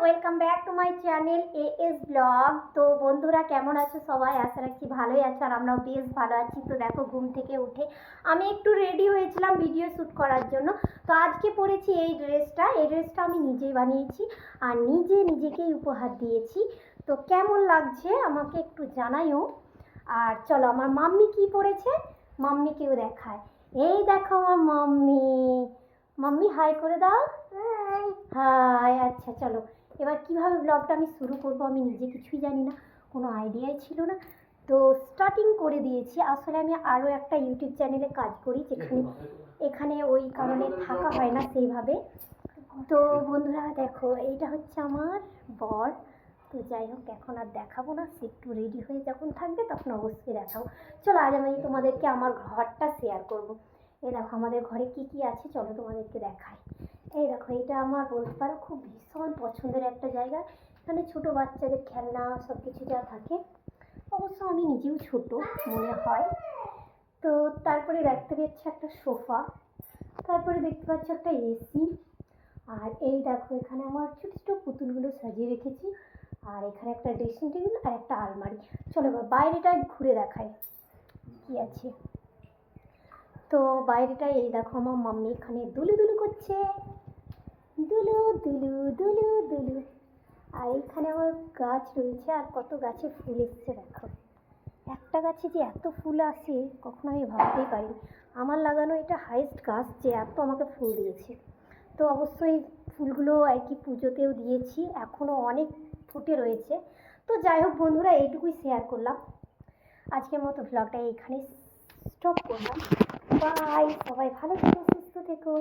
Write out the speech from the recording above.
Welcome back to my channel as blog. তো বন্ধুরা কেমন আছো সবাই? আশা রাখছি ভালোই আছো, আর আমরাও বেশ ভালো আছি। তো দেখো, ঘুম থেকে উঠে আমি একটু রেডি হয়েছিলাম ভিডিও শ্যুট করার জন্য। তো আজকে পরেছি এই ড্রেসটা আমি নিজেই বানিয়েছি আর নিজেকেই উপহার দিয়েছি। তো কেমন লাগছে আমাকে একটু জানাইও। আর চলো, আমার মাম্মি কি পরেছে মাম্মিকেও দেখায়। এই দেখো আমার মাম্মি। মাম্মি হাই করে দাও। হাই। আচ্ছা চলো, এবার কিভাবে ব্লগটা আমি শুরু করব আমি নিজে কিছুই জানি না, কোনো আইডিয়াই ছিল না। তো স্টার্টিং করে দিয়েছি। আসলে আমি আরও একটা ইউটিউব চ্যানেলে কাজ করি, যেখানে এখানে ওই কারণে থাকা হয় না সেইভাবে। তো বন্ধুরা দেখো, এইটা হচ্ছে আমার বর। তো যাই হোক, এখন আর দেখাবো না, সে একটু রেডি হয়ে যখন থাকবে তখন অবশ্যই দেখাবো। চলো, আজ আমি তোমাদেরকে আমার ঘরটা শেয়ার করব। এই দেখো আমাদের ঘরে কি কি আছে, চলো তোমাদেরকে দেখাই। এই দেখো, এটা আমার বলতে পারো খুব ভীষণ পছন্দের একটা জায়গা। এখানে ছোটো বাচ্চাদের খেলনা সব কিছু যা থাকে, অবশ্য আমি নিজেও ছোট মনে হয়। তো তারপরে দেখতে পাচ্ছি একটা সোফা, তারপরে দেখতে পাচ্ছি একটা এসি। আর এই দেখো, এখানে আমার ছোটো ছোটো পুতুলগুলো সাজিয়ে রেখেছি। আর এখানে একটা ড্রেসিং টেবিল আর একটা আলমারি। চলো এবার বাইরেটায় ঘুরে দেখাই কি আছে। তো বাইরেটায় এই দেখো, আমার মাম্মি এখানে দুলু দুলু করছে, দুলু দুলু দুলু দুলু। আর এইখানে আমার গাছ রয়েছে, আর কত গাছে ফুল এসছে দেখো। একটা গাছে যে এত ফুল আসে কখনো আমি ভাবতেই পারিনি। আমার লাগানো এটা হাইয়েস্ট গাছ যে এত আমাকে ফুল দিয়েছে। তো অবশ্যই ফুলগুলো আর কি পুজোতেও দিয়েছি, এখনও অনেক ফুটে রয়েছে। তো যাই হোক বন্ধুরা, এইটুকুই শেয়ার করলাম। আজকের মতো ব্লগটা এইখানে স্টপ করলাম। বাই, সবাই ভালো থেকো, সুস্থ থেকো।